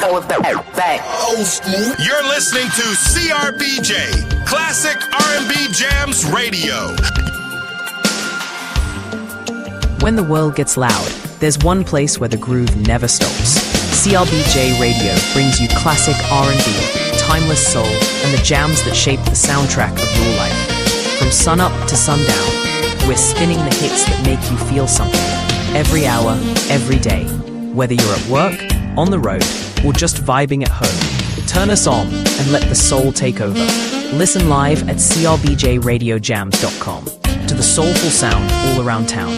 So if that back. Old school. You're listening to CRBJ, Classic R&B Jams Radio. When the world gets loud, there's one place where the groove never stops. CRBJ Radio brings you classic R&B, timeless soul, and the jams that shape the soundtrack of your life. From sunup to sundown, we're spinning the hits that make you feel something. Every hour, every day. Whether you're at work, on the road, or just vibing at home. Turn us on and let the soul take over. Listen live at crbjradiojams.com to the soulful sound all around town.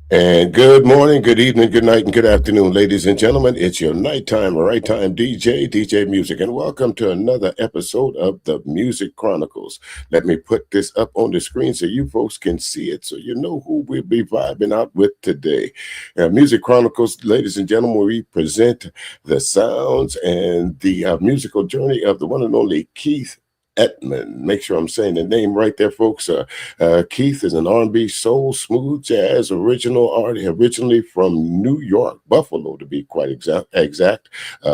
And good morning, good evening, good night, and good afternoon, ladies and gentlemen. It's your nighttime, right time DJ Music, and welcome to another episode of the Music Chronicles. Let me put this up on the screen so you folks can see it, so you know who we'll be vibing out with today. Music Chronicles, ladies and gentlemen, we present the sounds and the musical journey of the one and only Keith Eatmon. Make sure I'm saying the name right there, folks. Keith is an R&B soul, smooth jazz original artist, originally from New York, Buffalo to be quite exact.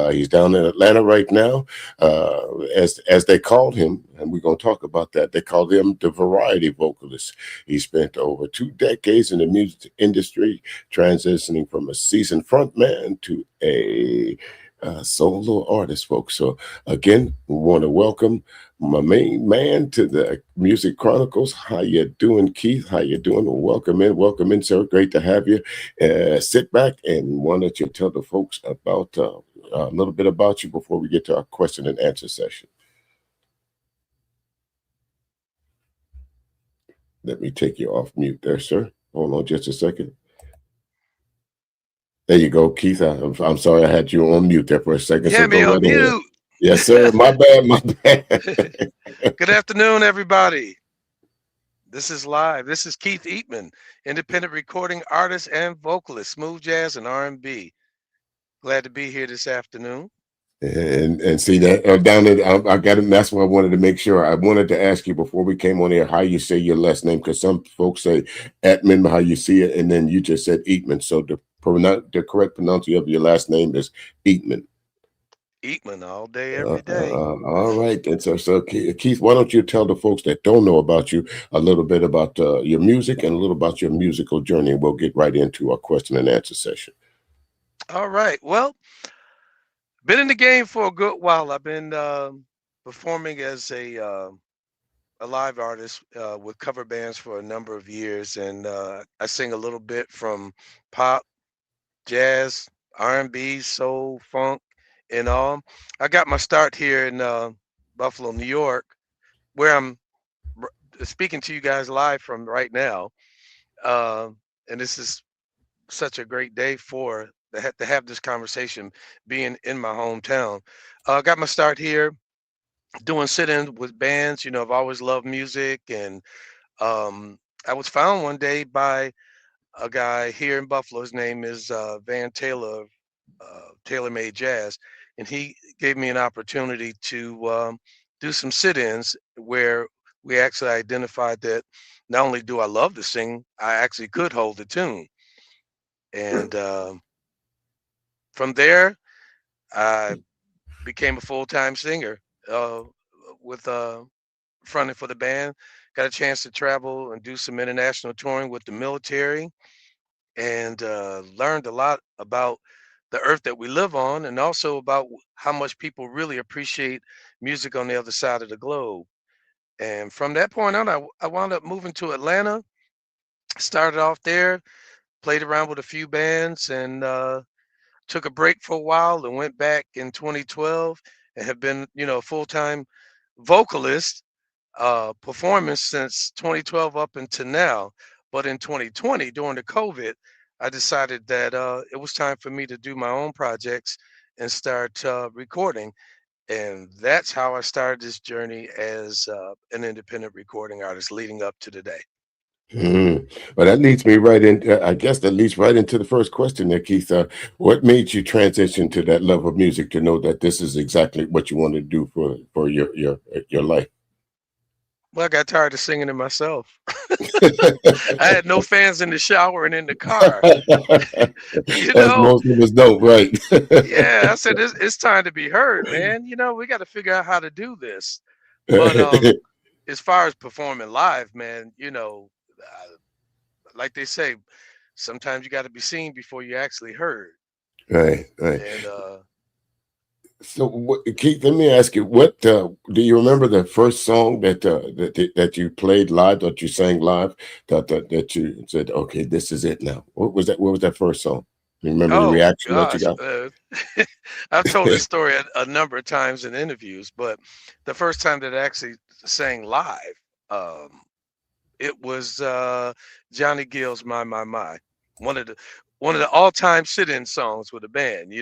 He's down in Atlanta right now, as they called him, and we're going to talk about that. They called him the variety vocalist. He spent over 2 decades in the music industry, transitioning from a seasoned frontman to a solo artist, folks. So again, we want to welcome my main man to the Music Chronicles. How you doing, Keith? How you doing? Welcome in, sir. Great to have you. Sit back and why don't you tell the folks about a little bit about you before we get to our question and answer session. Let me take you off mute there, sir. Hold on just a second. There you go, Keith. I'm sorry I had you on mute there for a second. Yeah, me on mute. Yes, sir. My bad. Good afternoon, everybody. This is live. This is Keith Eatmon, independent recording artist and vocalist, smooth jazz and R&B. Glad to be here this afternoon. And see that down there, I got it. That's what I wanted to make sure. I wanted to ask you before we came on air how you say your last name, because some folks say Eatmon, how you see it, and then you just said Eatmon. So the correct pronunciation of your last name is Eatmon. Eatmon all day, every day. All right. And so Keith, why don't you tell the folks that don't know about you a little bit about your music and a little about your musical journey, and we'll get right into our question and answer session. All right. Well, been in the game for a good while. I've been performing as a live artist with cover bands for a number of years, and I sing a little bit from pop, jazz, R&B, soul, funk, and all. I got my start here in Buffalo, New York, where I'm speaking to you guys live from right now. And this is such a great day to have this conversation, being in my hometown. I got my start here doing sit-ins with bands. You know, I've always loved music, and I was found one day by a guy here in Buffalo. His name is Van Taylor, Taylor Made Jazz, and he gave me an opportunity to do some sit-ins where we actually identified that not only do I love to sing, I actually could hold the tune. And from there, I became a full-time singer with fronting for the band. Got a chance to travel and do some international touring with the military, and learned a lot about the earth that we live on, and also about how much people really appreciate music on the other side of the globe. And from that point on, I wound up moving to Atlanta, started off there, played around with a few bands, and took a break for a while and went back in 2012 and have been, a full-time vocalist performance since 2012 up until now. But in 2020, during the COVID, I decided that it was time for me to do my own projects and start recording. And that's how I started this journey as an independent recording artist leading up to today. Well, that leads me right in. I guess that leads right into the first question there, Keith. What made you transition to that love of music to know that this is exactly what you want to do for your life? Well, I got tired of singing it myself. I had no fans in the shower and in the car. You As know, most of us don't, right? yeah, I said it's time to be heard, man. We got to figure out how to do this. But as far as performing live, man, like they say, sometimes you got to be seen before you actually heard. Right, right. And So, Keith, let me ask you, what do you remember the first song that you played live, that you sang live, that you said, okay, this is it now? What was that? What was that first song? You remember the oh reaction that you gosh, got? I've told this story a number of times in interviews, but the first time that I actually sang live, it was Johnny Gill's My," one of the all-time sit-in songs with a band,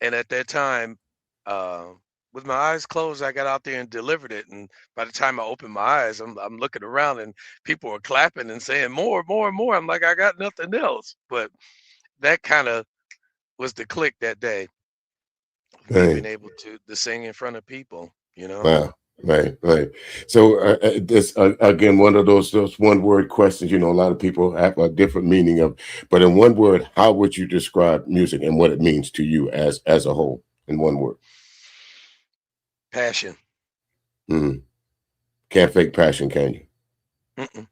And at that time, uh, with my eyes closed, I got out there and delivered it. And by the time I opened my eyes, I'm looking around and people are clapping and saying more, more, more. I'm like, I got nothing else. But that kind of was the click that day, me being Right. able to sing in front of people. Wow. Right, right. So this again, one of those one word questions. A lot of people have a different meaning of, but in one word, how would you describe music and what it means to you as a whole in one word? Passion. Mm. Can't fake passion, can you? Mm-mm.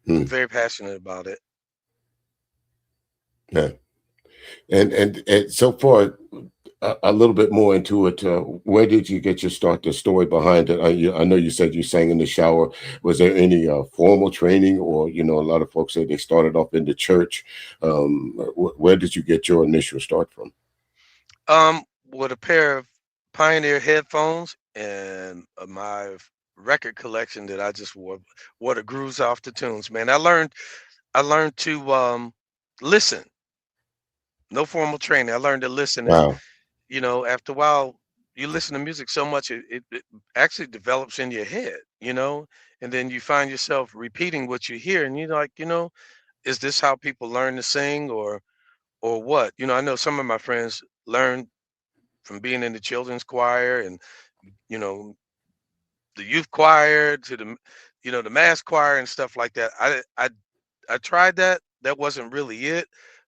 Mm. I'm very passionate about it. Yeah. And so far, a little bit more into it. Where did you get your start? The story behind it. I know you said you sang in the shower. Was there any formal training, or a lot of folks say they started off in the church? Where did you get your initial start from? With a pair of Pioneer headphones and my record collection that I just wore the grooves off the tunes. Man, I learned to listen. No formal training. I learned to listen, and Wow. after a while, you listen to music so much it actually develops in your head. And then you find yourself repeating what you hear, and you're like, is this how people learn to sing, or what? I know some of my friends learned from being in the children's choir and you know the youth choir to the mass choir and stuff like that. I tried that. That wasn't really it,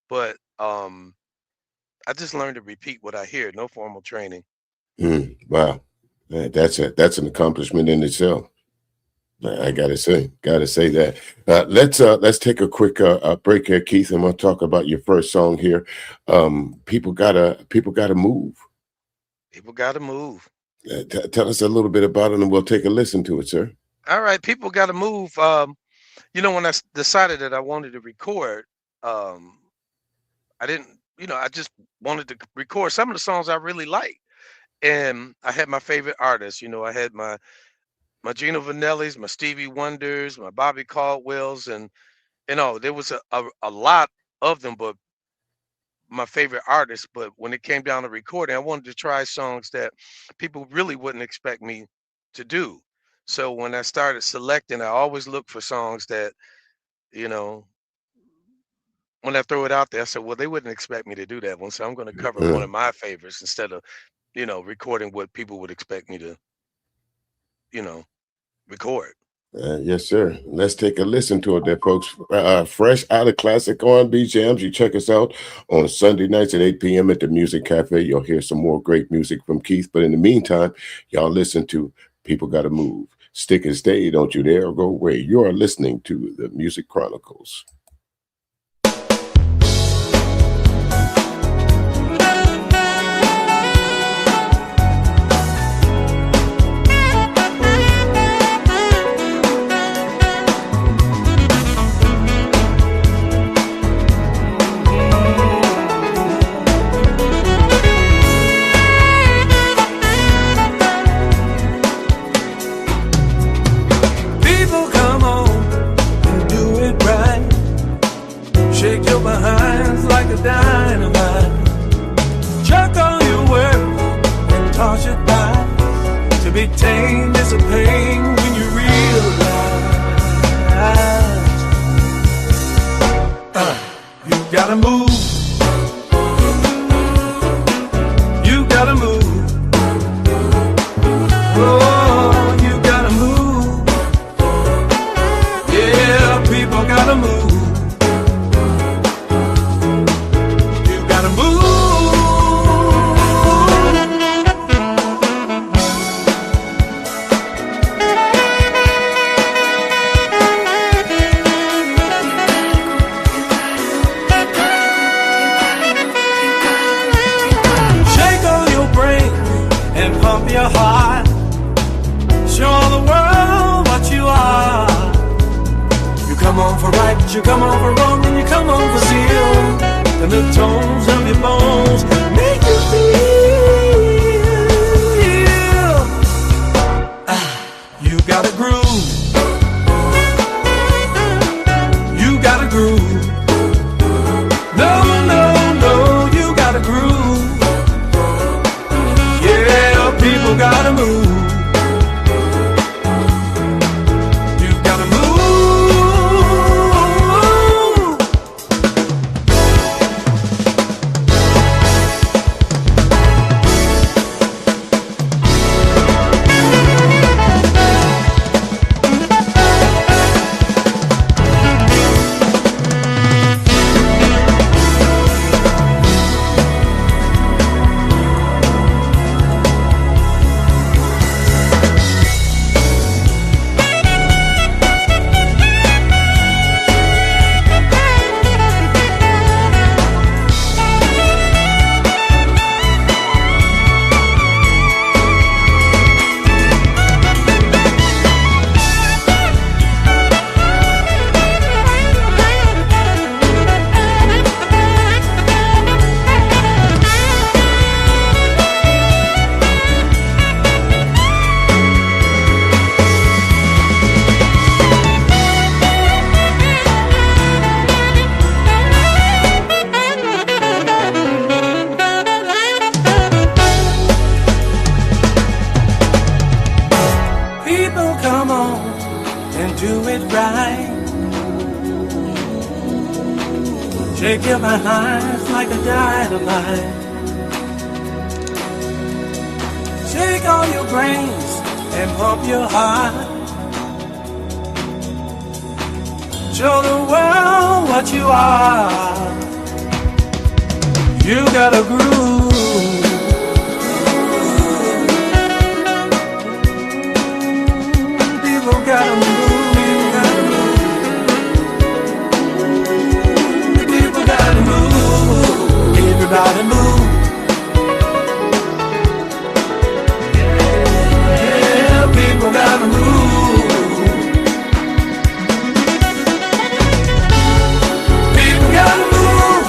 but I just learned to repeat what I hear. No formal training. Wow. That's an accomplishment in itself. I gotta say that. Let's take a quick break here, Keith. I'm gonna talk about your first song here. People gotta move. People got to move. Tell us a little bit about it, and we'll take a listen to it, sir. All right, people got to move. When I decided that I wanted to record, um, I didn't. I just wanted to record some of the songs I really like, and I had my favorite artists. I had my Gino Vanellis, my Stevie Wonders, my Bobby Caldwells, and there was a lot of them, but my favorite artists. But when it came down to recording, I wanted to try songs that people really wouldn't expect me to do. So when I started selecting, I always look for songs that, you know, when I throw it out there, I said, well, they wouldn't expect me to do that one. So I'm going to cover one Uh, of my favorites instead of, recording what people would expect me to, you know, record. yes, sir. Let's take a listen to it there, folks. Fresh out of classic R&B jams. You check us out on Sunday nights at 8 p.m. at the Music Cafe. You'll hear some more great music from Keith. But in the meantime, y'all listen to People Gotta Move. Stick and stay. Don't you dare go away. You are listening to the Music Chronicles. People come on and do it right. you come on for wrong and you come on for zeal, and the tones of your bones make you feel. You got a groove. You got a groove. No, no, no, you got a groove. Yeah, people gotta move. Shake your behind like a dynamite. Shake all your brains and pump your heart. Show the world what you are. You got a groove. People gotta move. Everybody move. Yeah, people gotta move. People gotta move.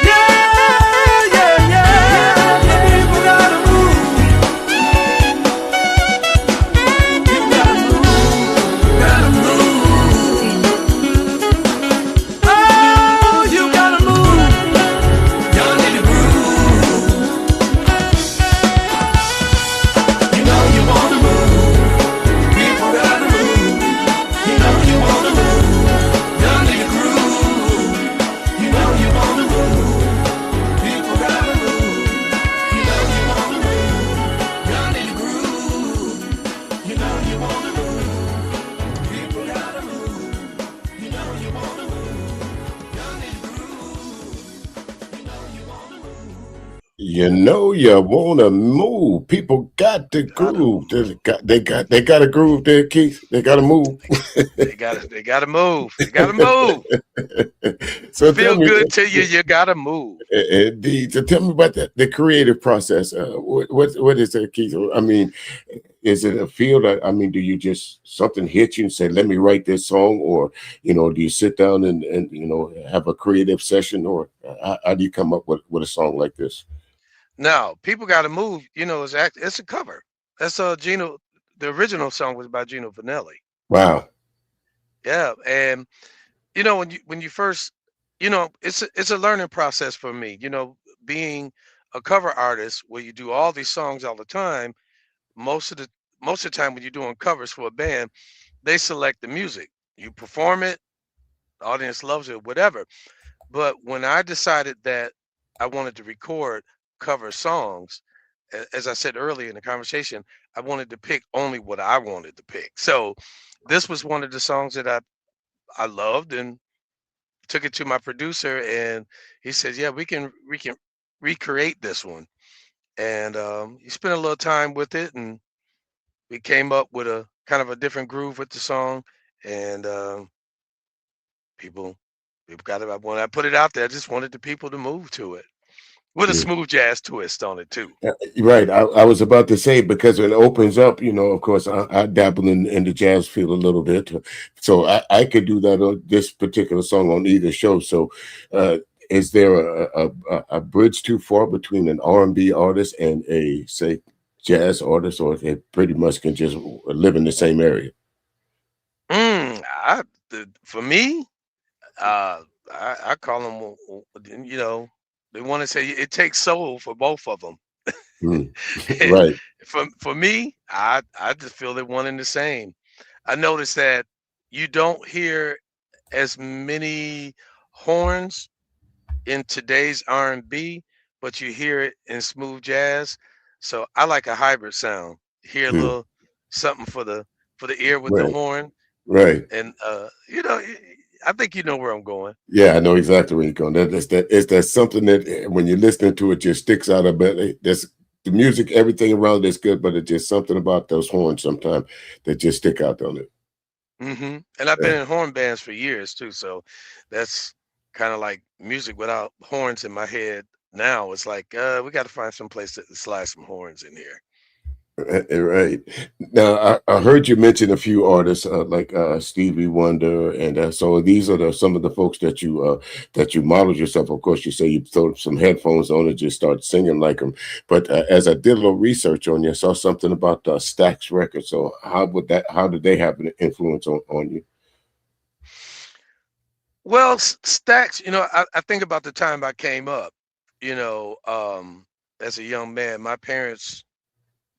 Yeah, yeah, yeah. People gotta move. You gotta move. Gotta move. You know you wanna move. People got to groove. They got to groove there, Keith. They got to move. They gotta move. They gotta move. So feel good to you. You gotta move. Indeed. So tell me about the creative process. What is that, Keith? I mean, is it a field? I mean, do you just something hit you and say, "Let me write this song," or do you sit down and have a creative session, or how do you come up with a song like this? Now, people got to move. It's a cover. That's Gino. The original song was by Gino Vanelli. Wow. Yeah, and when you first, it's a learning process for me. Being a cover artist where you do all these songs all the time. Most of the time when you're doing covers for a band, they select the music. You perform it, the audience loves it, whatever. But when I decided that I wanted to record cover songs, as I said earlier in the conversation, I wanted to pick only what I wanted to pick. So this was one of the songs that I loved and took it to my producer, and he said, "Yeah, we can recreate this one." And he spent a little time with it, and we came up with a kind of a different groove with the song. And people got it. When I put it out there, I just wanted the people to move to it. with a smooth jazz twist on it too. Right. I was about to say, because it opens up, of course, I dabble in the jazz field a little bit. So I could do that on this particular song on either show. So is there a bridge too far between an R&B artist and a, say, jazz artist, or they pretty much can just live in the same area? For me, I call them, they want to say it takes soul for both of them. Right. For me, I just feel they're one and the same. I noticed that you don't hear as many horns in today's R&B, but you hear it in smooth jazz. So I like a hybrid sound. Hear a little something for the ear with the Right. horn, Right. and I think you know where I'm going. Yeah, I know exactly where you're going. That's something that when you're listening to it just sticks out a bit. There's the music, everything around it's good, but it's just something about those horns sometimes that just stick out on it. And I've been in horn bands for years too, so that's kind of like music without horns in my head. Now it's like we got to find some place to slide some horns in here. Right. Now, I heard you mention a few artists like Stevie Wonder, and so these are some of the folks that you modeled yourself. Of course, you say you throw some headphones on and just start singing like them. But as I did a little research on you, I saw something about Stax Records. So how did they have an influence on you? Well, Stax, I think about the time I came up, as a young man. My parents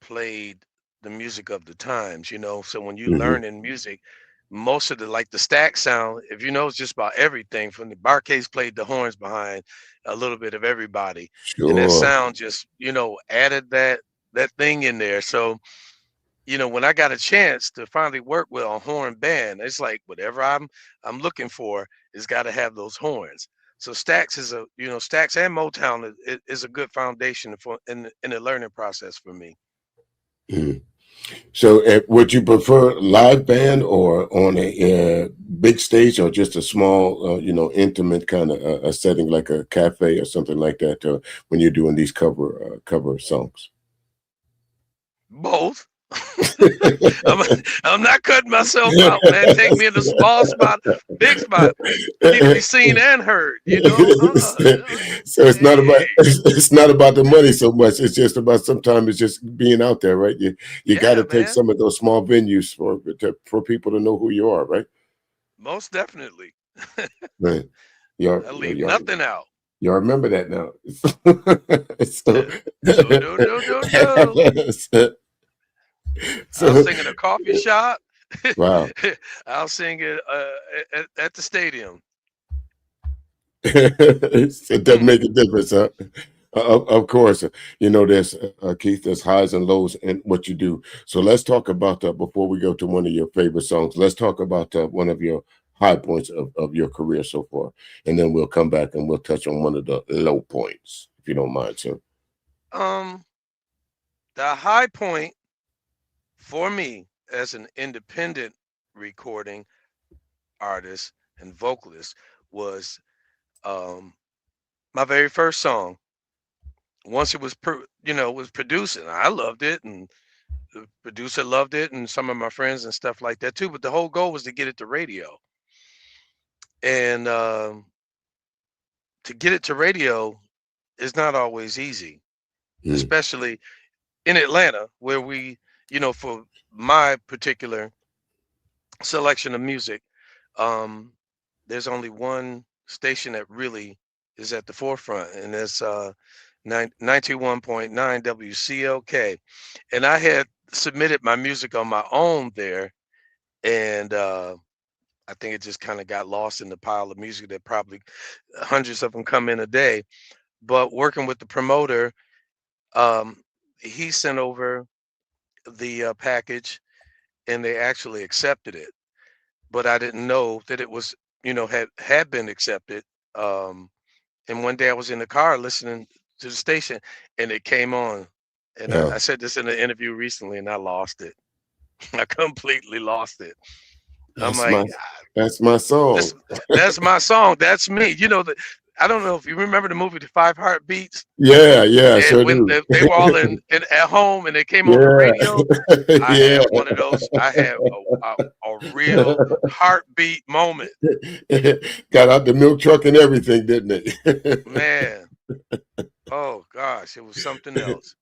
played the music of the times, so when you learn in music, most of the Stack sound, if it's just about everything. From the Barcades played the horns behind a little bit of everybody, and that Sure. sound just added that thing in there. So when I got a chance to finally work with a horn band, it's like whatever I'm looking for is got to have those horns. So Stax is Stax and Motown is a good foundation in the learning process for me. Mhm. So, would you prefer live band or on a big stage, or just a small, intimate kind of a setting like a cafe or something like that when you're doing these cover songs? Both. I'm not cutting myself out, man. Take me in a small spot, big spot. Need to be seen and heard. So it's not about the money so much. It's just about, sometimes it's just being out there, right? You got to Yeah, take man. some of those small venues for people to know who you are, right? Most definitely. Right. You I leave you nothing out. you remember that now. No. So, I'll so sing in a coffee shop. wow. I'll sing it at the stadium. It doesn't make a difference, huh? Of course, there's Keith, there's highs and lows in what you do. So let's talk about before we go to one of your favorite songs. Let's talk about one of your high points of your career so far, and then we'll come back and we'll touch on one of the low points, if you don't mind, sir. Um, the high point for me as an independent recording artist and vocalist was my very first song. Once it was was produced, and I loved it, and the producer loved it, and some of my friends and stuff like that too. But the whole goal was to get it to radio, and to get it to radio is not always easy, Mm, especially in Atlanta, where we, for my particular selection of music, um, there's only one station that really is at the forefront, and that's 91.9 WCLK. And I had submitted my music on my own there, and I think it just kind of got lost in the pile of music that probably hundreds of them come in a day. But working with the promoter, um, he sent over the package, and they actually accepted it. But I didn't know that it was, had been accepted. Um, and one day I was in the car listening to the station, and it came on. And I yeah, said this in an interview recently, and I lost it. I completely lost it. I'm that's my like, that's my song. that's my song. That's me. I don't know if you remember the movie The Five Heartbeats. Yeah, yeah, And sure when do. they were all in at home and they came on the Yeah, radio, I yeah. had one of those. I had a real heartbeat moment, Got out the milk truck and everything, didn't it? man. Oh gosh, it was something else.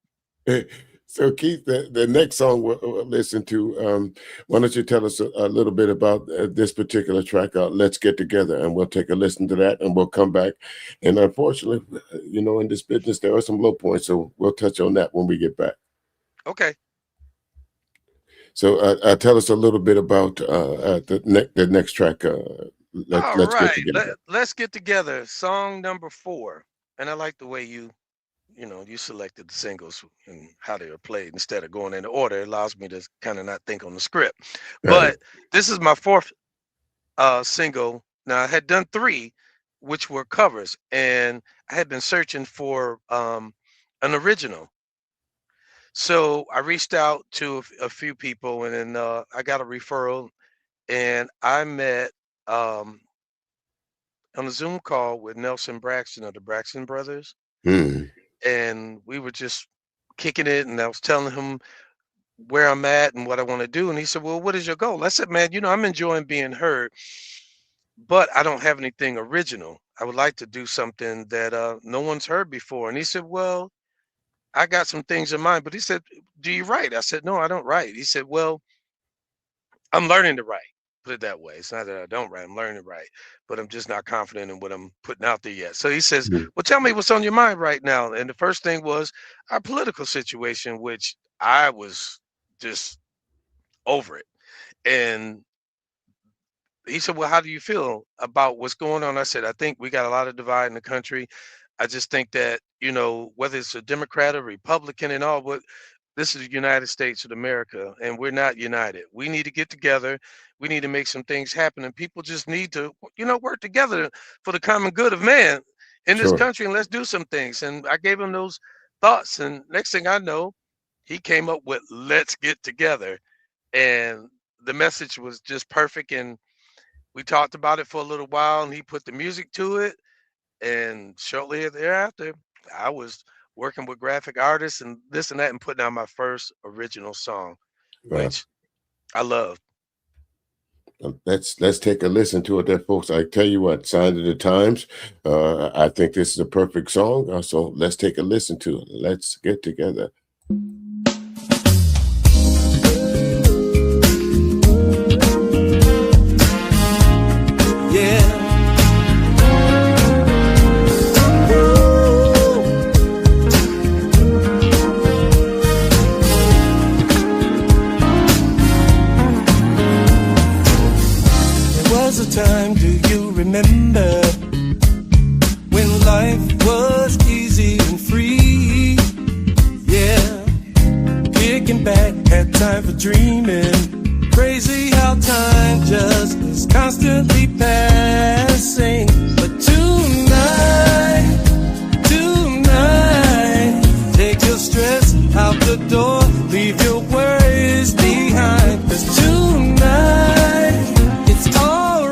So Keith, the next song we'll listen to, why don't you tell us a little bit about this particular track, Let's Get Together, and we'll take a listen to that and we'll come back. And unfortunately, in this business, there are some low points, so we'll touch on that when we get back. Okay. So tell us a little bit about the next track, Let's Get Together. Let's Get Together, song number 4. And I like the way you selected the singles and how they were played instead of going in order. It allows me to kind of not think on the script. But this is my 4th single. Now, I had done 3, which were covers, and I had been searching for an original. So I reached out to a few people, and then I got a referral, and I met on a Zoom call with Nelson Braxton of the Braxton Brothers. And we were just kicking it, and I was telling him where I'm at and what I want to do. And he said, well, what is your goal? I said, man, I'm enjoying being heard, but I don't have anything original. I would like to do something that no one's heard before. And he said, well, I got some things in mind. But he said, do you write? I said, no, I don't write. He said, well, I'm learning to write. Put it that way. It's not that I don't write, I'm learning to write, but I'm just not confident in what I'm putting out there yet. So he says, well, tell me what's on your mind right now. And the first thing was our political situation, which I was just over it. And he said, well, how do you feel about what's going on? I said, I think we got a lot of divide in the country. I just think that, whether it's a Democrat or Republican and all, but this is the United States of America, and we're not united. We need to get together. We need to make some things happen, and people just need to, work together for the common good of man in this country, and let's do some things. And I gave him those thoughts, and next thing I know, he came up with Let's Get Together, and the message was just perfect. And we talked about it for a little while, and he put the music to it, and shortly thereafter, I was working with graphic artists and this and that, and putting out my first original song, which I love. Let's take a listen to it there, folks. I tell you what, Sign of the Times. I think this is a perfect song. So let's take a listen to it. Let's Get Together. Time, do you remember when life was easy and free? Yeah, kicking back, had time for dreaming. Crazy how time just is constantly passing. But tonight, take your stress out the door, leave your worries behind. 'Cause tonight, it's alright.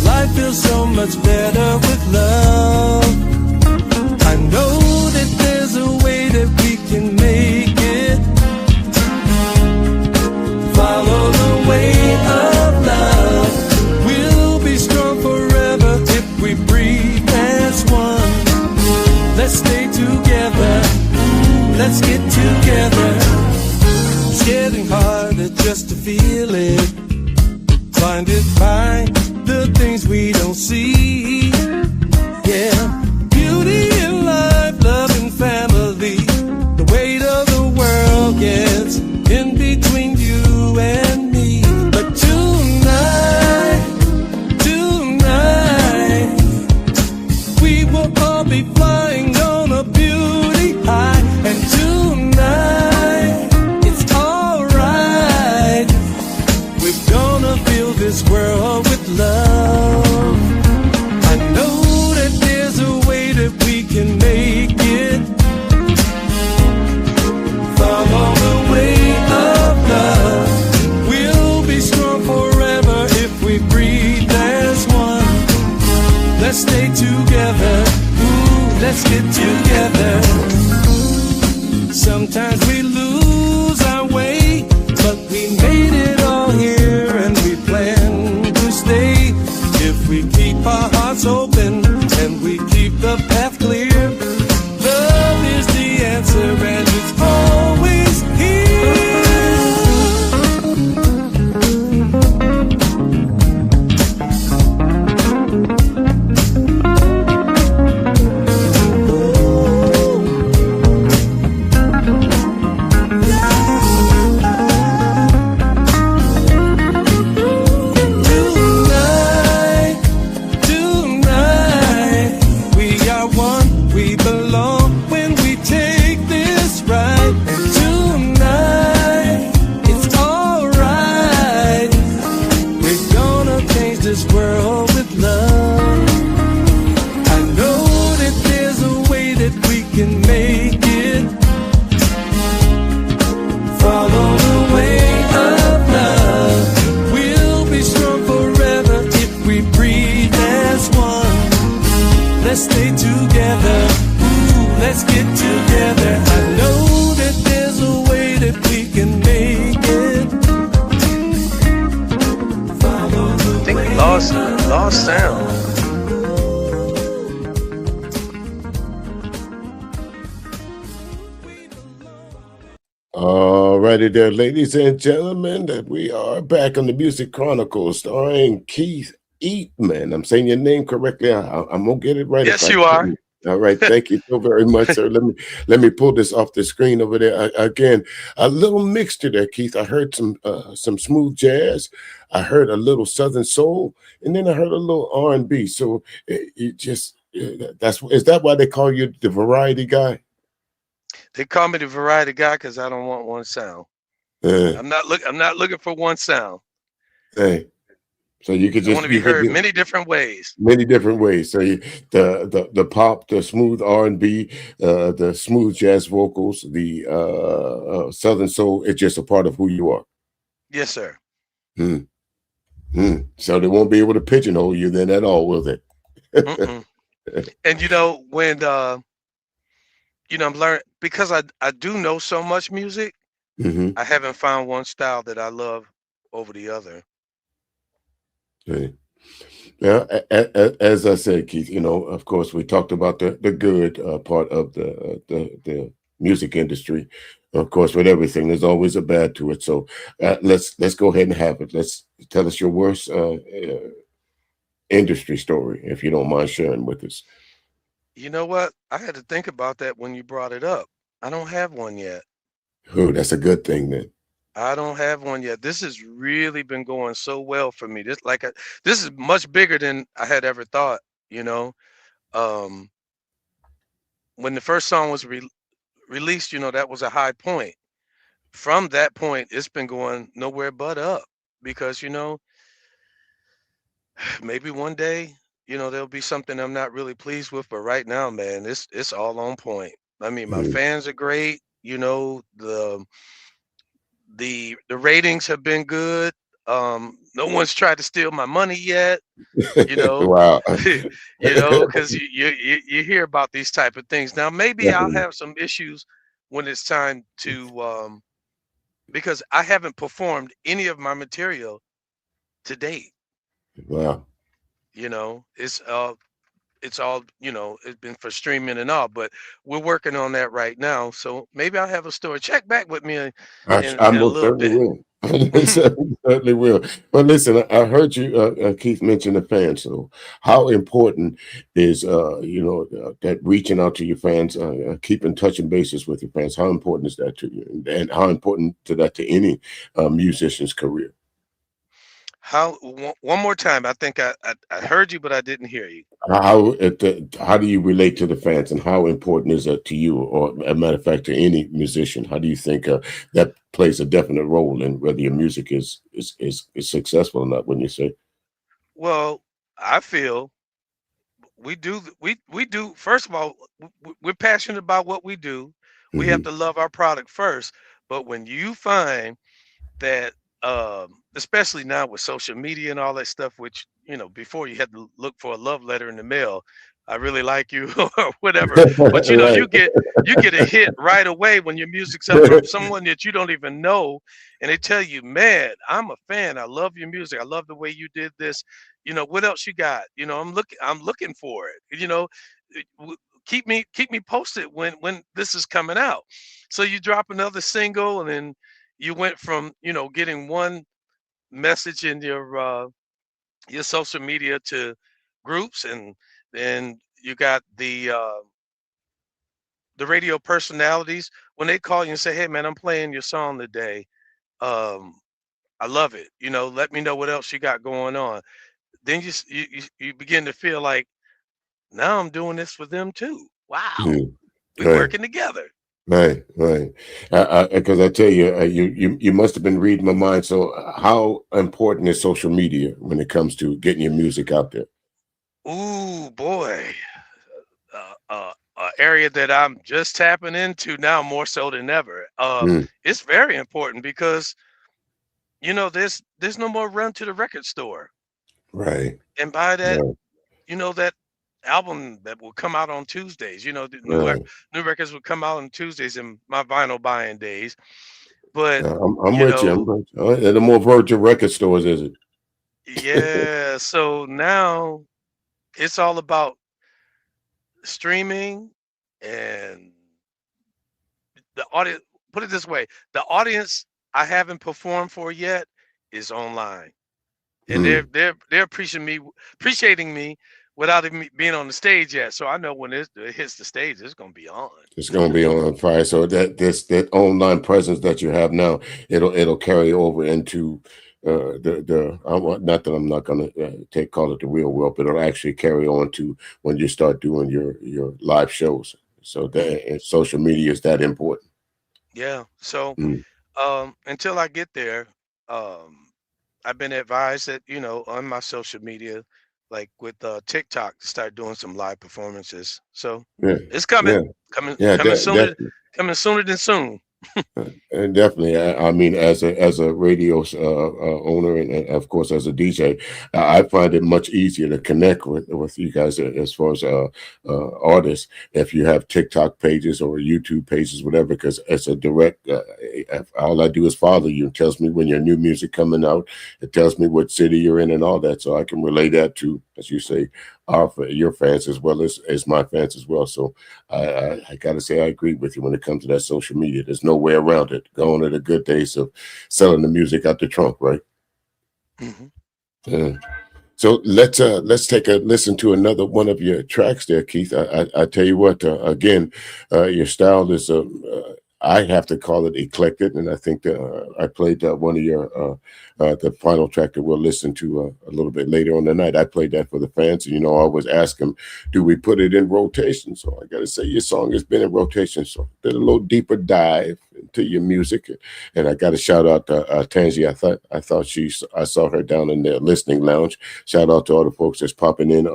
Life feels so much better with love. I know that there's a way that we can make it. Follow the way of love. We'll be strong forever if we breathe as one. Let's stay together. Let's get together. It's getting harder just to feel it. Blinded by the things we don't see. Yeah, beauty in life, love and family. The weight of the world gets in between you and me. But tonight, we will all be flying on a beauty high. And tonight, it's alright. We're gonna fill this world with love. I know that there's a way that we can make it. Follow the way of love. We'll be strong forever if we breathe as one. together. Ooh, let's get together. Sometimes we lose our way, but we made it all here and we plan to stay. If we keep our hearts open and we keep the path clear, love is the answer and it's always here. Let's stay together. Ooh, let's get together. I know that there's a way that we can make it. Follow the I think we lost sound. Alrighty there, ladies and gentlemen, that we are back on the Music Chronicles starring Keith Eatmon. I'm saying your name correctly. I'm gonna get it right. Yes, you are. All right, thank you so very much, sir. Let me pull this off the screen over there. Again, a little mixture there, Keith. I heard some smooth jazz. I heard a little Southern soul, and then I heard a little R&B. So is that why they call you the variety guy? They call me the variety guy because I don't want one sound. I'm not looking for one sound. Hey. So you could just want to be heard many different ways. Many different ways. So the pop, the smooth R&B, the smooth jazz vocals, the Southern soul. It's just a part of who you are. Yes, sir. So they won't be able to pigeonhole you then at all, will they? And when I'm learning, because I do know so much music. I haven't found one style that I love over the other. Okay. Yeah, as I said, Keith, of course, we talked about the good part of the music industry. Of course, with everything, there's always a bad to it. So let's go ahead and have it. Let's tell us your worst industry story, if you don't mind sharing with us. You know what? I had to think about that when you brought it up. I don't have one yet. Oh, that's a good thing then. I don't have one yet. This has really been going so well for me. This is much bigger than I had ever thought. When the first song was released, that was a high point. From that point, it's been going nowhere but up because maybe one day, there'll be something I'm not really pleased with, but right now, man, it's all on point. I mean, my fans are great. The ratings have been good. No one's tried to steal my money yet. Wow. Because you hear about these type of things. Now maybe I'll have some issues when it's time to because I haven't performed any of my material to date. Wow. It's all it's been for streaming and all, but we're working on that right now. So maybe I'll have a story. Check back with me in a little bit. Will. Certainly will. But listen, I heard you, Keith, mention the fans. So, how important is that reaching out to your fans, keeping touching bases with your fans? How important is that to you, and how important to that to any musician's career? One more time? I think I heard you, but I didn't hear you. How do you relate to the fans, and how important is that to you, or a matter of fact, to any musician? How do you think that plays a definite role in whether your music is successful or not? When you say, well, I feel we do. First of all, we're passionate about what we do. We have to love our product first. But when you find that, especially now with social media and all that stuff, which before you had to look for a love letter in the mail, I really like you or whatever. But you know, Right. you get a hit right away when your music's up from someone that you don't even know, and they tell you, "Man, I'm a fan. I love your music. I love the way you did this. You know, what else you got? You know, I'm looking for it. You know, keep me posted when this is coming out." So you drop another single, and then you went from getting one message in your social media to groups, and then you got the radio personalities when they call you and say, "Hey man, I'm playing your song today. um I love it, let me know what else you got going on." Then you begin to feel like, now I'm doing this for them too. Wow, Mm. we Right. working together. Right, right. Because I tell you, you must have been reading my mind. So, how important is social media when it comes to getting your music out there? Ooh boy, area that I'm just tapping into now more so than ever. Mm, It's very important because there's no more run to the record store right, and buy right, that album that will come out on Tuesdays. The right. new records would come out on Tuesdays in my vinyl buying days. But I'm you with you. I'm know, with you. And the more virtual record stores, is it? yeah. So now it's all about streaming, and the audience. Put it this way: the audience I haven't performed for yet is online, and they're Mm. they're they're appreciating me without even being on the stage yet. So I know when it hits the stage, it's gonna be on. It's going to be on fire. So that online presence that you have now, it'll carry over into not that I'm not going to take call it the real world, but it'll actually carry on to when you start doing your live shows. So Mhm. that and social media is that important. Yeah. So Mm. until I get there, um, I've been advised that on my social media, like with TikTok, to start doing some live performances. So Yeah, it's coming, yeah, coming, yeah. coming sooner, Definitely. coming sooner than soon. And definitely, I mean, as a radio owner and of course as a DJ, I find it much easier to connect with you guys as far as artists if you have TikTok pages or YouTube pages, whatever, because it's a direct. All I do is follow you. It tells me when your new music coming out. It tells me what city you're in and all that, so I can relay that to, as you say, your fans as well as my fans as well. So I got to say, I agree with you when it comes to that social media. There's no way around it. Going to the good days of selling the music out the trunk, right? Mhm. Yeah. So let's take a listen to another one of your tracks there, Keith. I tell you what, again, your style is I have to call it eclectic, and I think that I played one of your the final track that we'll listen to a little bit later on tonight. I played that for the fans, and I always ask them, do we put it in rotation? So I got to say, your song has been in rotation. So did a little deeper dive into your music, and I got to shout out Tangi. I saw her down in the listening lounge. Shout out to all the folks that's popping in.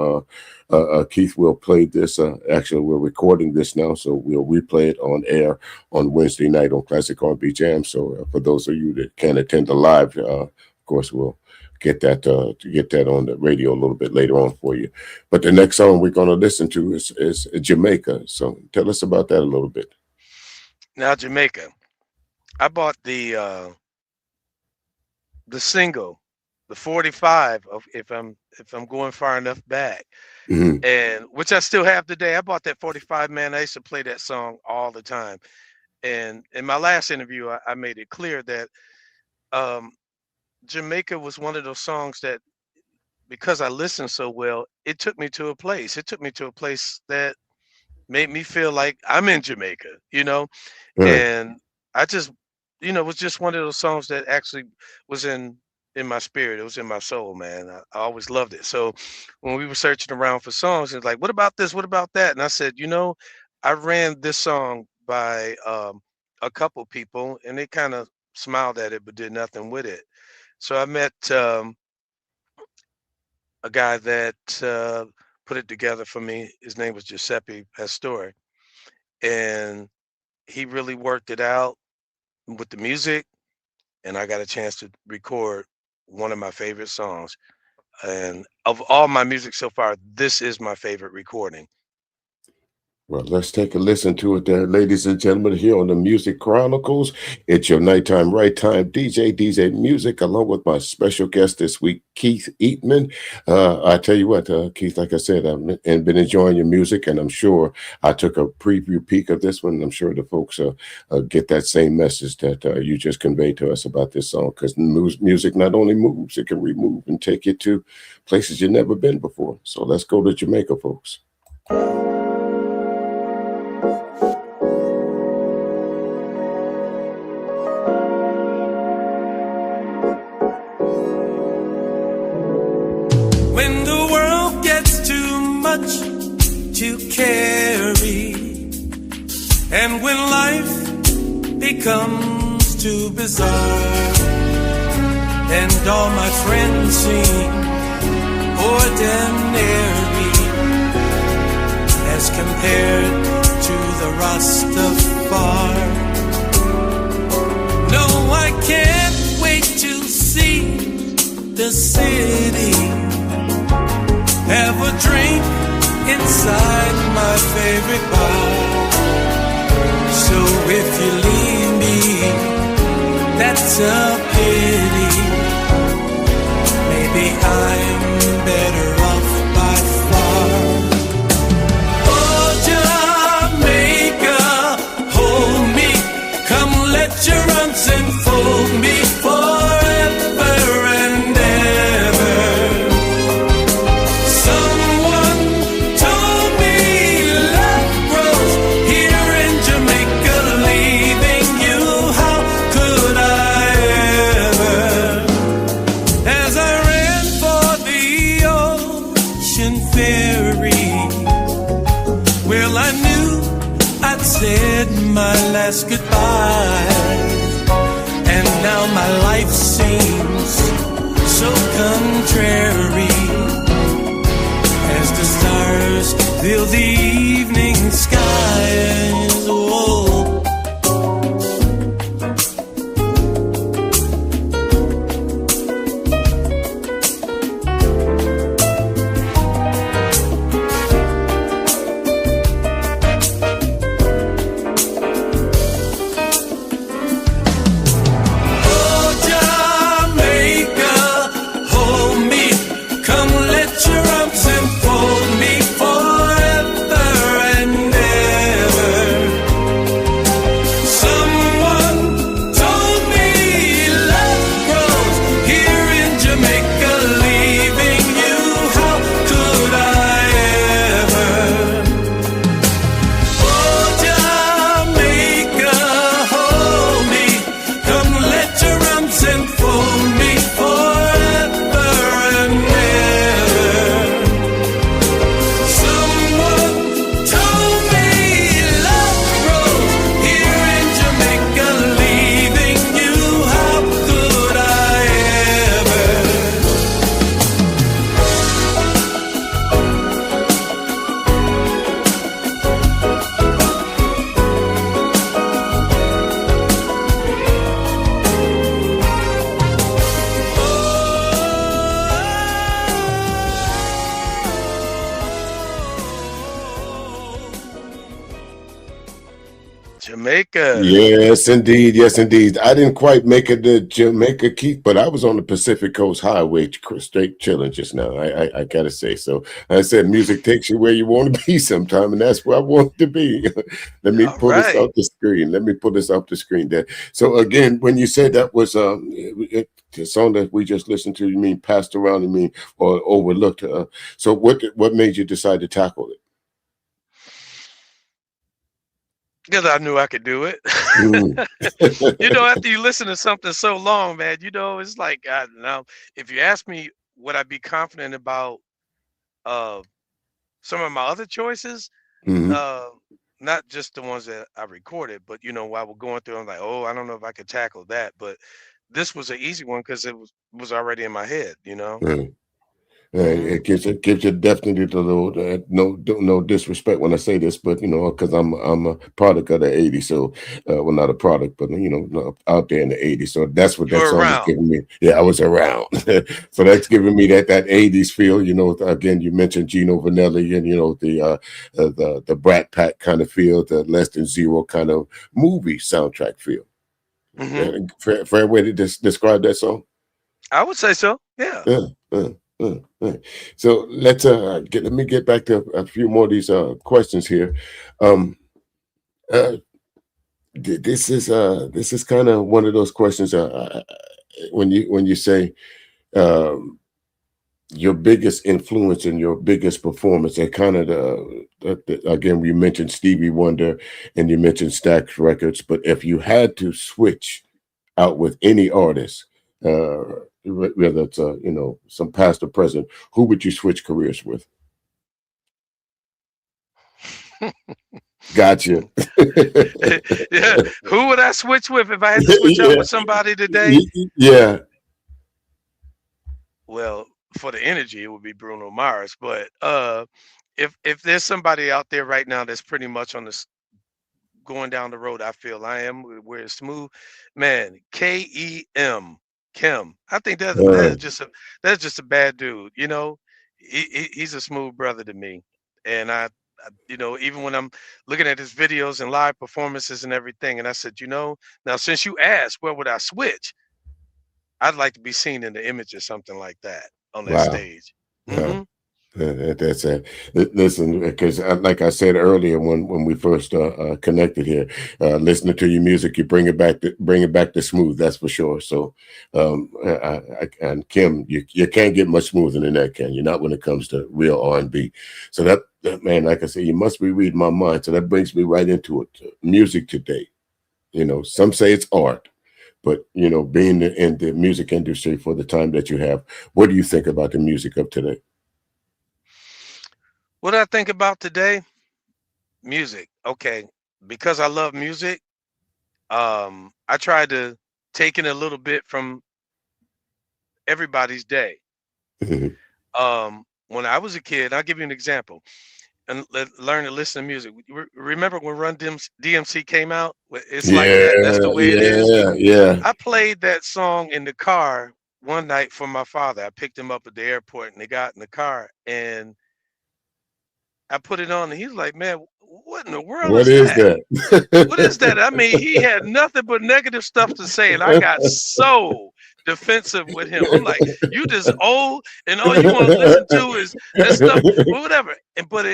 Keith will play this. Actually, we're recording this now, so we'll replay it on air on Wednesday night on Classic R&B Jam. So for those of you that can't attend the live, of course, we'll get that on the radio a little bit later on for you. But the next song we're going to listen to is Jamaica. So tell us about that a little bit. Now Jamaica, I bought the single, the 45 of if I'm going far enough back, Hmm. and which I still have today. I bought that 45, man. I used to play that song all the time. And in my last interview, I made it clear that um, Jamaica was one of those songs that, because I listened so well, it took me to a place. It took me to a place that made me feel like I'm in Jamaica, Right. and I just, it was just one of those songs that actually was in my spirit. It was in my soul, man. I always loved it. So when we were searching around for songs, it's like, what about this? What about that? And I said, I ran this song by a couple people, and they kind of smiled at it but did nothing with it. So I met a guy that put it together for me. His name was Giuseppe Pastore, and he really worked it out with the music, and I got a chance to record one of my favorite songs. And of all my music so far, this is my favorite recording. Well, let's take a listen to it there, ladies and gentlemen, here on the Music Chronicles. It's your nighttime, right time DJ Music, along with my special guest this week, Keith Eatmon. I tell you what, Keith, like I said, I've been enjoying your music, and I'm sure I took a preview peek of this one, and I'm sure the folks get that same message that you just conveyed to us about this song, because music not only moves, it can remove and take you to places you've never been before. So let's go to Jamaica, folks. When the world gets too much to carry, and when life becomes too bizarre, and all my friends seem ordinary as compared to the Rastafari. No, I can't wait to see the city, have a drink inside my favorite bar. So if you leave me, that's a pity. Maybe I'm better off by far. Oh, Jamaica, hold me, come let your arms enfold me forever and ever. Someone told me love grows here in Jamaica, leaving you. How could I ever? As I ran for the ocean ferry, well, I knew I'd said my last goodbye, and now my life seems so contrary as the stars fill the evening skies. Whoa. Oh, Jamaica, hold me, come let your arms enfold me forever and ever. Someone told me love grows here in Jamaica, leaving you. How could I ever? Oh, Jamaica, hold me, come let your arms enfold me forever and ever. Someone told me love grows here in Jamaica, leaving you. How could I ever? Jamaica. Yes, indeed. Yes, indeed. I didn't quite make it to Jamaica, Keith, but I was on the Pacific Coast Highway, straight chilling just now. I gotta say. So I said, music takes you where you want to be sometime, and that's where I want to be. Let me All pull this right. off the screen. Let me pull this off the screen there. So again, when you said that was the song that we just listened to, you mean passed around? You mean or overlooked? So what made you decide to tackle it? Because I knew I could do it. Mm. After you listen to something so long, man, it's like, I don't know. If you ask me, would I be confident about uh, some of my other choices? Mhm. Uh, Not just the ones that I recorded, but while we're going through, I'm like, oh, I don't know if I could tackle that. But this was an easy one because it was already in my head. Right. Hmm. It gives you definitely the little no disrespect when I say this, but because I'm a product of the '80s, so well, not a product, but out there in the '80s, so that's what You that were song is around. giving me. Yeah, I was around, so that's giving me that '80s feel. Again, you mentioned Gino Vanelli, and the Brat Pack kind of feel, the Less Than Zero kind of movie soundtrack feel. Hmm. Fair way to describe that song. I would say so. Yeah. Uh, uh, uh. So let me get back to a few more of these questions here. Um, uh, this is kind of one of those questions. When you say um, your biggest influence and your biggest performance, and kind of again, we mentioned Stevie Wonder and you mentioned Stax Records, but if you had to switch out with any artist, uh, whether it's some past or present, who would you switch careers with? Gotcha. Yeah. Who would I switch with if I had to switch out Yeah, with somebody today? yeah. Well, for the energy, it would be Bruno Mars. But if there's somebody out there right now that's pretty much on this going down the road, I feel I am where it's smooth, man. Kem, Kim. I think Uh, that's just a bad dude. He's a smooth brother to me, and even when I'm looking at his videos and live performances and everything, and I said, now since you asked, where would I switch? I'd like to be seen in the image or something like that on that wow. stage. Wow. Hmm. That's it. Listen, because like I said earlier, when we first connected here, listening to your music, you bring it back to smooth. That's for sure. So, and Kim, you can't get much smoother than that, can you? Not when it comes to real R&B. So that man, like I said, you must be reading my mind. So that brings me right into it. Music today. Some say it's art, but being in the music industry for the time that you have, what do you think about the music of today? What I think about today, music. Okay, because I love music, I try to take in a little bit from everybody's day. When I was a kid, I'll give you an example, and learn to listen to music. Remember when Run DMC came out? It's like that. That's Yeah, the way it is. yeah, yeah. I played that song in the car one night for my father. I picked him up at the airport, and they got in the car, and I put it on, and he's like, "Man, what in the world What is is that? What that? is that?" I mean, he had nothing but negative stuff to say, and I got so defensive with him. I'm like, "You just old, and all you want to listen to is that stuff, well, whatever." And but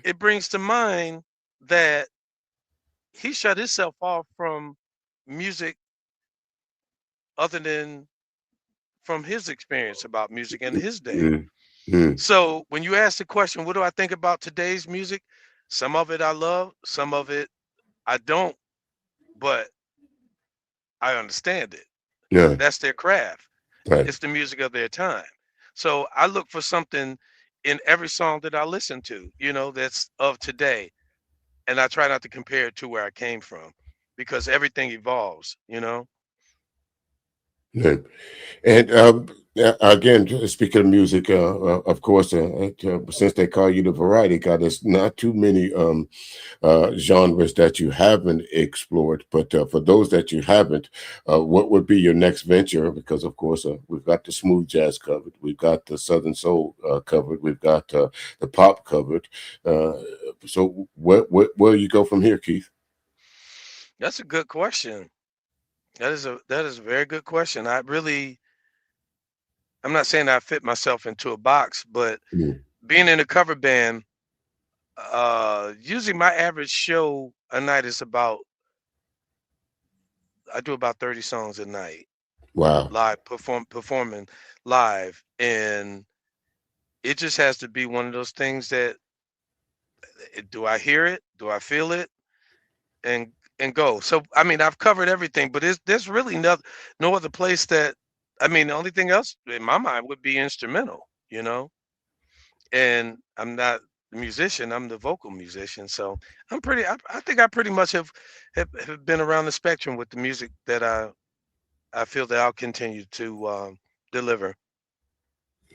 it brings to mind that he shut himself off from music other than from his experience about music in his day. Mm, mm, So when you ask the question, what do I think about today's music? Some of it I love, some of it I don't, but I understand it. yeah, That's their craft. right. It's the music of their time. So I look for something in every song that I listen to, that's of today. And I try not to compare it to where I came from because everything evolves. Yeah. And again, speaking of music, of course, since they call you the variety guy, there's not too many genres that you haven't explored. But for those that you haven't, what would be your next venture? Because of course, we've got the smooth jazz covered, we've got the southern soul covered, we've got the pop covered. Uh, so where you go from here, Keith? That's a good question. That is a very good question. I'm not saying I fit myself into a box, but Mm. being in a cover band, usually my average show a night is I do about 30 songs a night, Wow. live performing live, and it just has to be one of those things that do I hear it, do I feel it, and go. So I mean, I've covered everything, but there's really no other place that I mean, the only thing else in my mind would be instrumental. And I'm not the musician, I'm the vocal musician. So I think I pretty much have been around the spectrum with the music that I feel that I'll continue to deliver.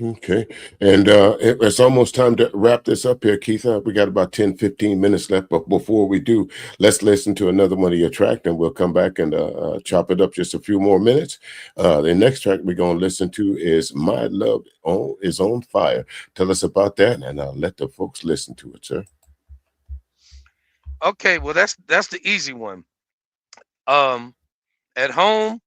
Okay. And it's almost time to wrap this up here, Keith. We got about 10, 15 minutes left. But before we do, let's listen to another one of your tracks, and we'll come back and chop it up just a few more minutes. The next track we're going to listen to is My Love is on Fire. Tell us about that, and I'll let the folks listen to it, sir. Okay, well that's the easy one. At home,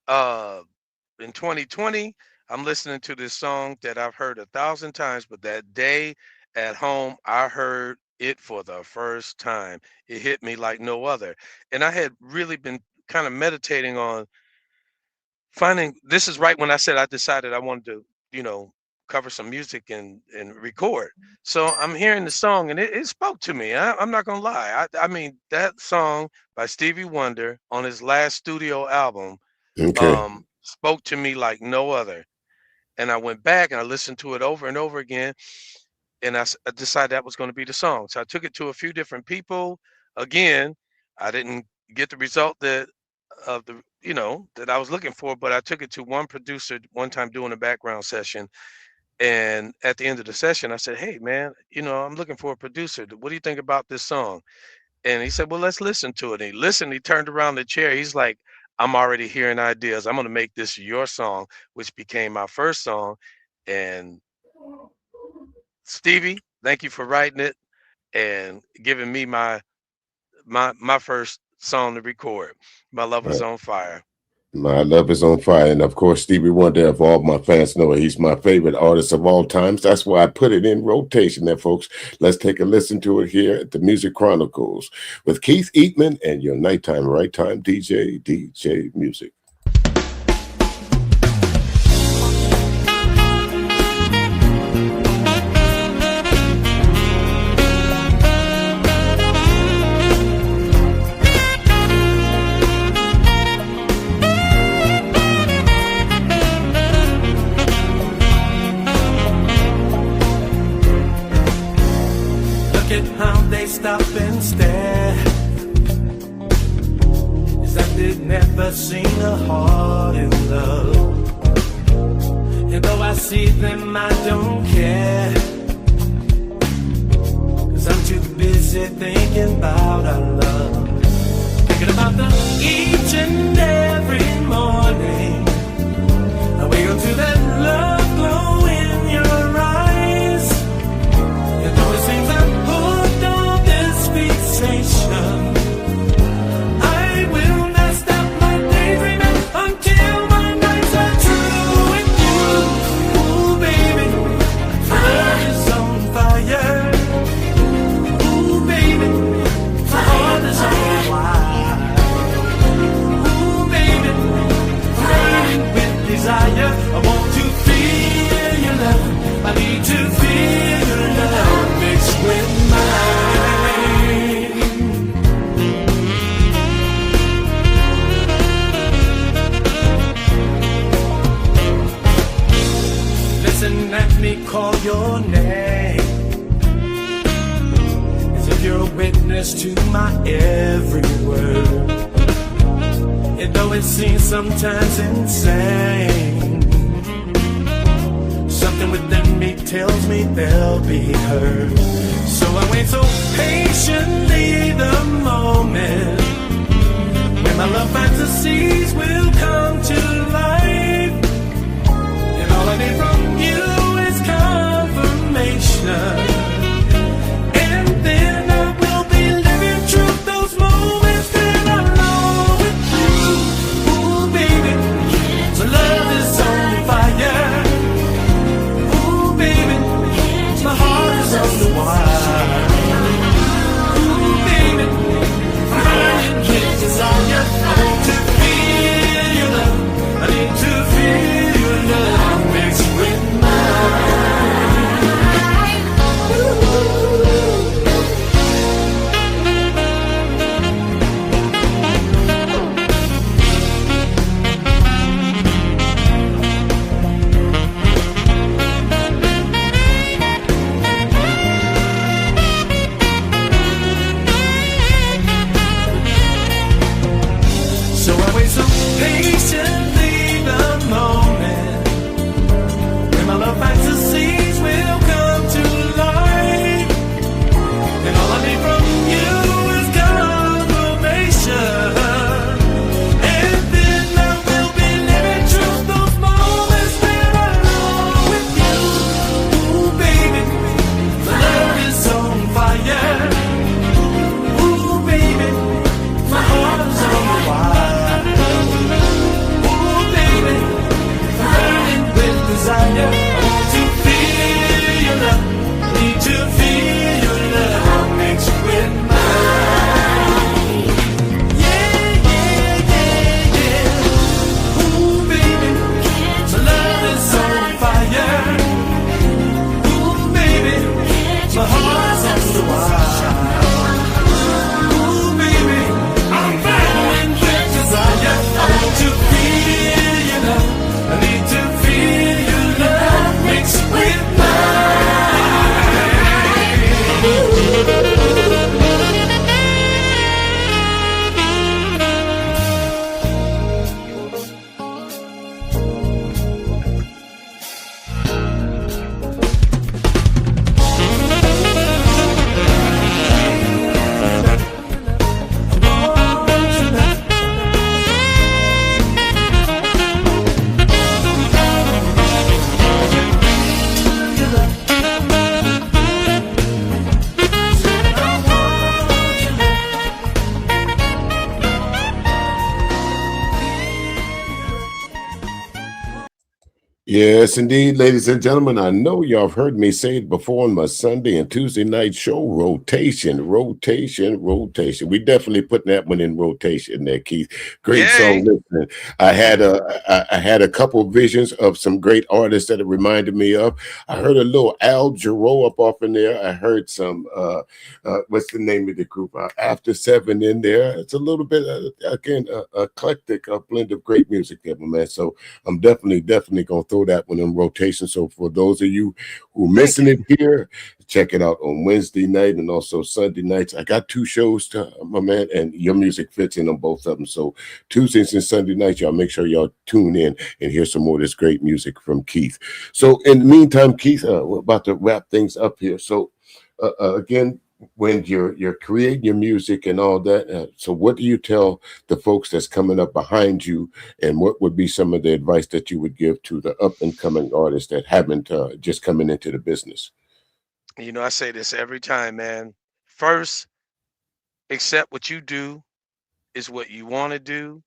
in 2020, I'm listening to this song that I've heard 1,000 times, but that day at home, I heard it for the first time. It hit me like no other. And I had really been kind of meditating on finding this is right when I said I decided I wanted to, cover some music and record. So I'm hearing the song and it spoke to me. I'm not gonna lie. I mean that song by Stevie Wonder on his last studio album Okay. spoke to me like no other. And I went back and I listened to it over and over again. And I decided that was going to be the song. So I took it to a few different people. Again, I didn't get the result that that I was looking for, but I took it to one producer one time doing a background session. And at the end of the session, I said, "Hey, man, I'm looking for a producer. What do you think about this song?" And he said, "Well, let's listen to it." And he listened. He turned around the chair. He's like, "I'm already hearing ideas. I'm going to make this your song," which became my first song. And Stevie, thank you for writing it and giving me my first song to record. My Love is on Fire. My Love is on Fire. And of course, Stevie Wonder, if all my fans know it, he's my favorite artist of all times. That's why I put it in rotation there, folks. Let's take a listen to it here at the Music Chronicles with Keith Eatmon and your nighttime, right time DJ Music. Stop and stare. Is that they've never seen a heart in love. And though I see them, I don't care. 'Cause I'm too busy thinking about our love. Thinking about them each and every morning. I wake up to that love glow in your eyes. And though it seems I'm I will not stop my daydreaming until my nights are true with you. Ooh, baby, my love is on fire. Ooh, baby, my heart is on fire. Ooh, baby, burning with desire. I want to feel your love. I need to feel your love mixed with mine. Let me call your name, as if you're a witness to my every word. And though it seems sometimes insane, something within me tells me they'll be heard. So I wait so patiently the moment when my love fantasies will come to life. And all I need from you and then I will be living through those moments that I love with you. Ooh, baby, my love is on fire. Ooh, baby, my heart is on the wire. Ooh, Yes, indeed, ladies and gentlemen. I know y'all have heard me say it before on my Sunday and Tuesday night show. Rotation, rotation, rotation. We definitely putting that one in rotation there, Keith. Great song. Yay. Listen, I had a couple visions of some great artists that it reminded me of. I heard a little Al Jarreau up off in there. I heard some what's the name of the group? After Seven in there. It's a little bit again eclectic, a blend of great music there, my man. So I'm definitely gonna throw that one in rotation. So for those of you who Thank missing you. it here, check it out on Wednesday night and also Sunday nights. I got two shows to my man, and your music fits in on both of them. So Tuesdays and Sunday nights, y'all make sure y'all tune in and hear some more of this great music from Keith. So in the meantime, Keith, we're about to wrap things up here. So again, when you're creating your music and all that, so what do you tell the folks that's coming up behind you, and what would be some of the advice that you would give to the up and coming artists that haven't just coming into the business? You know, I say this every time, man. First, accept what you do is what you want to do.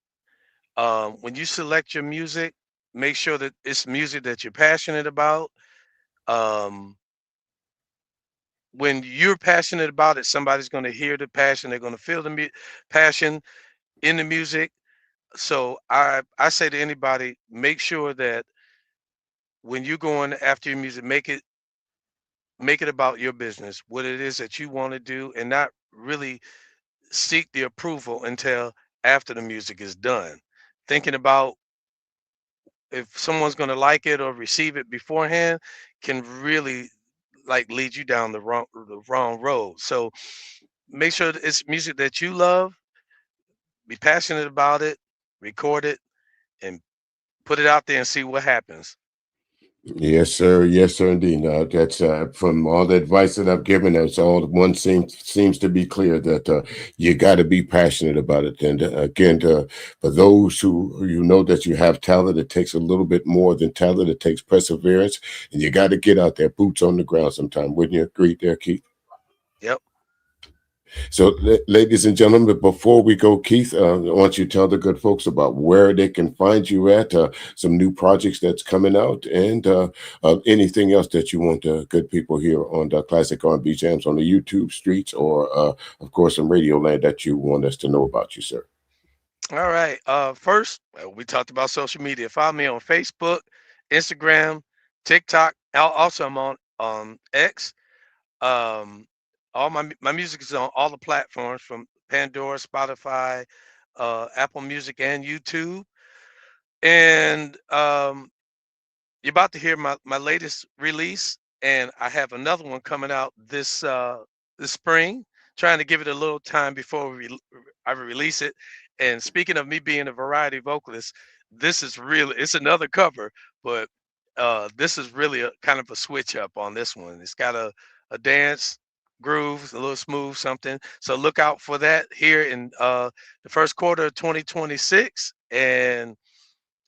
When you select your music, make sure that it's music that you're passionate about. Um, when you're passionate about it, somebody's going to hear the passion. They're going to feel the passion in the music. So I say to anybody, make sure that when you're going after your music, make it about your business, what it is that you want to do, and not really seek the approval until after the music is done. Thinking about if someone's going to like it or receive it beforehand can really like lead you down the wrong road. So make sure that it's music that you love, be passionate about it, record it, and put it out there and see what happens. Yes, sir. Yes, sir. Indeed. That's from all the advice that I've given. That's all. One seems to be clear that you got to be passionate about it. And again, for those who you know that you have talent, it takes a little bit more than talent. It takes perseverance, and you got to get out there, boots on the ground. Sometime, wouldn't you agree, there, Keith? Yep. So, ladies and gentlemen, before we go, Keith, I want you to tell the good folks about where they can find you at, some new projects that's coming out, and anything else that you want the good people here on the Classic R&B Jams on the YouTube streets, or of course, in Radio Land that you want us to know about you, sir. All right. First, we talked about social media. Follow me on Facebook, Instagram, TikTok. Also, I'm on X. Um, all my music is on all the platforms from Pandora, Spotify, Apple Music, and YouTube. And you're about to hear my latest release, and I have another one coming out this spring. Trying to give it a little time before I release it. And speaking of me being a variety vocalist, this is really it's another cover, but this is really a kind of a switch up on this one. It's got a dance groove, a little smooth something. So look out for that here in the first quarter of 2026. And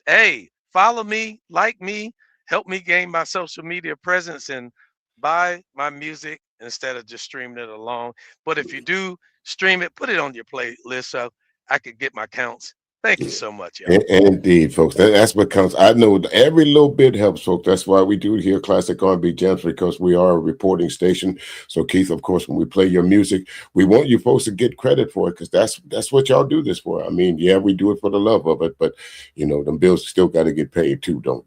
hey, follow me, like me, help me gain my social media presence, and buy my music instead of just streaming it along. But if you do stream it, put it on your playlist so I could get my counts. Thank you so much, y'all. Indeed, folks. That's what counts. I know every little bit helps, folks. That's why we do here Classic R&B Jams, because we are a reporting station. So, Keith, of course, when we play your music, we want you folks to get credit for it, because that's what y'all do this for. I mean, yeah, we do it for the love of it, but them bills still got to get paid too, don't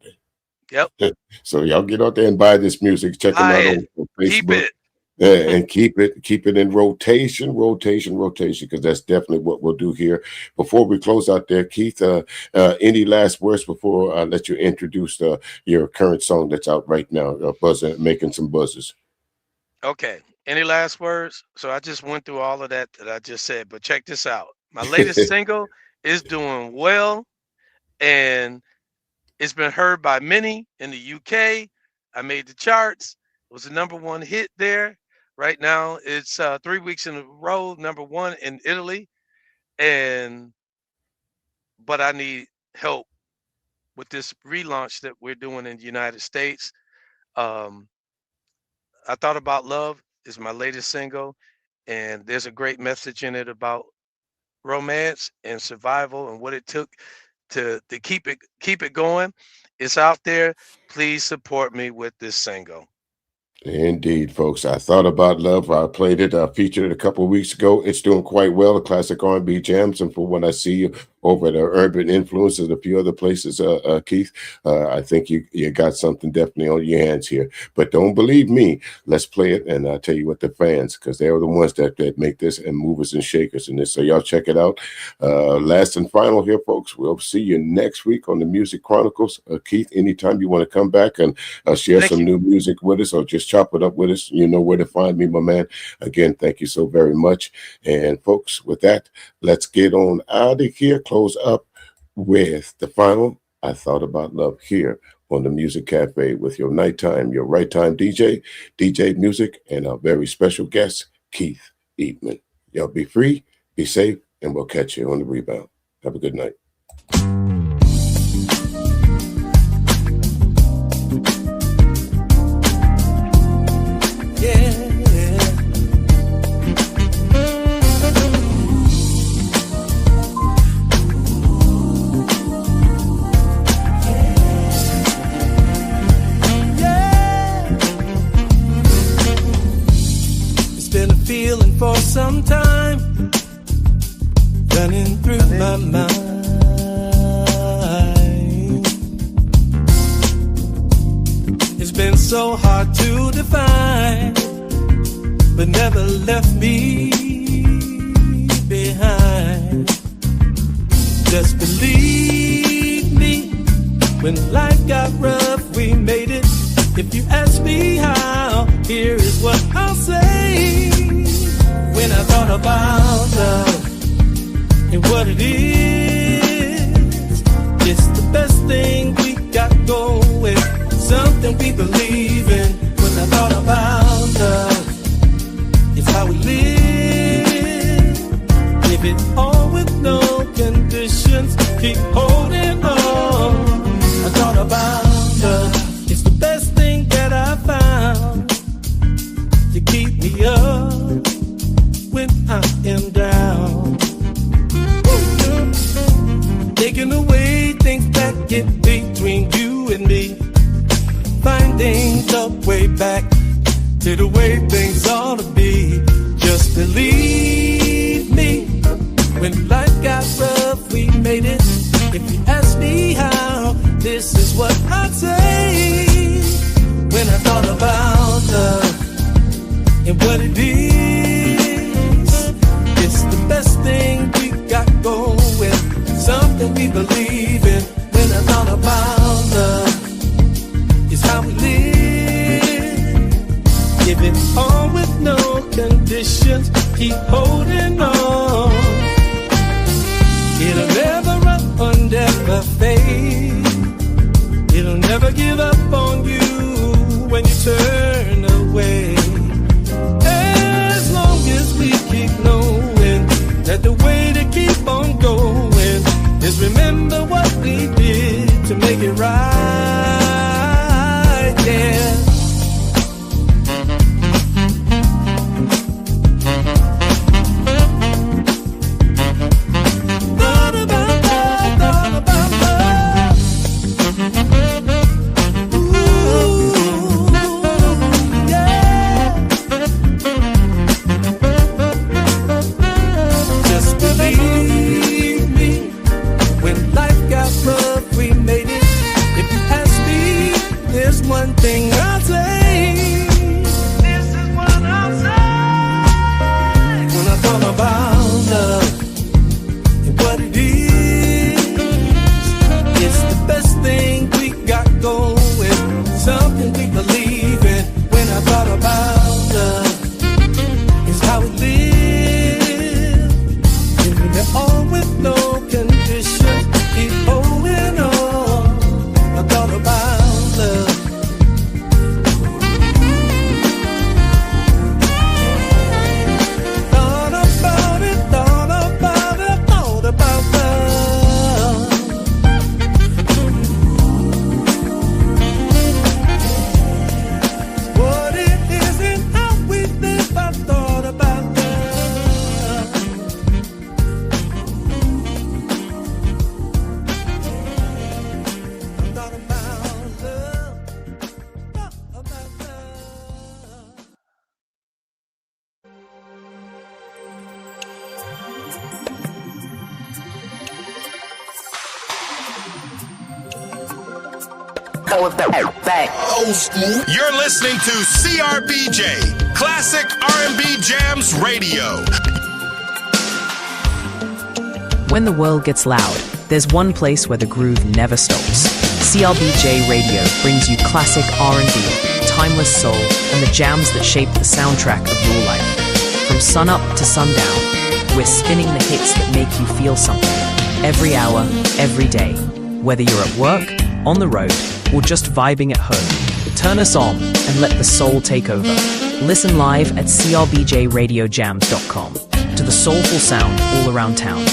Yep. they? So y'all get out there and buy this music. Check them Buy out it. on Keep Facebook. it. And keep it in rotation, because that's definitely what we'll do here. Before we close out there, Keith, any last words before I let you introduce your current song that's out right now, making some buzzes? Okay. Any last words? So I just went through all of that I just said, but check this out. My latest single is doing well, and it's been heard by many in the UK. I made the charts. It was a #1 hit there. Right now, it's 3 weeks in a row, #1 in Italy. And but I need help with this relaunch that we're doing in the United States. Um, I thought about love is my latest single, and there's a great message in it about romance and survival and what it took to keep it going. It's out there. Please support me with this single. Indeed, folks. I Thought About Love. I played it, featured it a couple of weeks ago. It's doing quite well, the classic R&B jams. And from what I see over at Urban Influences, a few other places, Keith, I think you got something definitely on your hands here. But don't believe me. Let's play it, and I'll tell you what, the fans, because they're the ones that make this and movers and shakers in this. So y'all check it out. Last and final here, folks. We'll see you next week on the Music Chronicles. Keith, anytime you want to come back and share some new music with us, or just chop it up with us, you know where to find me, my man. Again, thank you so very much. And folks, with that, let's get on out of here. Close up with the final I Thought About Love here on the Music Cafe with your nighttime, your right time DJ Music, and our very special guest, Keith Eatmon. Y'all be free, be safe, and we'll catch you on the rebound. Have a good night. For some time, running through my mind. It's been so hard to define, but never left me behind. Just believe me, when life got rough, we made it. If you ask me how, here is what I'll say. When I thought about love and what it is, it's the best thing we got going, something we believe in. When I thought about love, it's how we live. Live it all with no conditions, keep holding on. I thought about love, it's the best thing that I found to keep me up when I am down. Taking away things that get between you and me, finding the way back to the way things ought to be. Just believe me, when life got rough, we made it. If you ask me how, this is what I'd say. When I thought about love and what it is, it's the best thing we got going, something we believe in. When I thought about love, it's how we live. Give it all with no conditions, keep holding on. It'll never run or never fade. It'll never give up on you when you turn away. As long as we keep knowing that the way to keep on going is remember what we throw it back. Old school. You're listening to CRBJ, Classic R&B Jams Radio. When the world gets loud, there's one place where the groove never stops. CRBJ Radio brings you classic R&B, timeless soul, and the jams that shape the soundtrack of your life. From sunup to sundown, we're spinning the hits that make you feel something. Every hour, every day. Whether you're at work, on the road, or just vibing at home. Turn us on and let the soul take over. Listen live at crbjradiojams.com to the soulful sound all around town.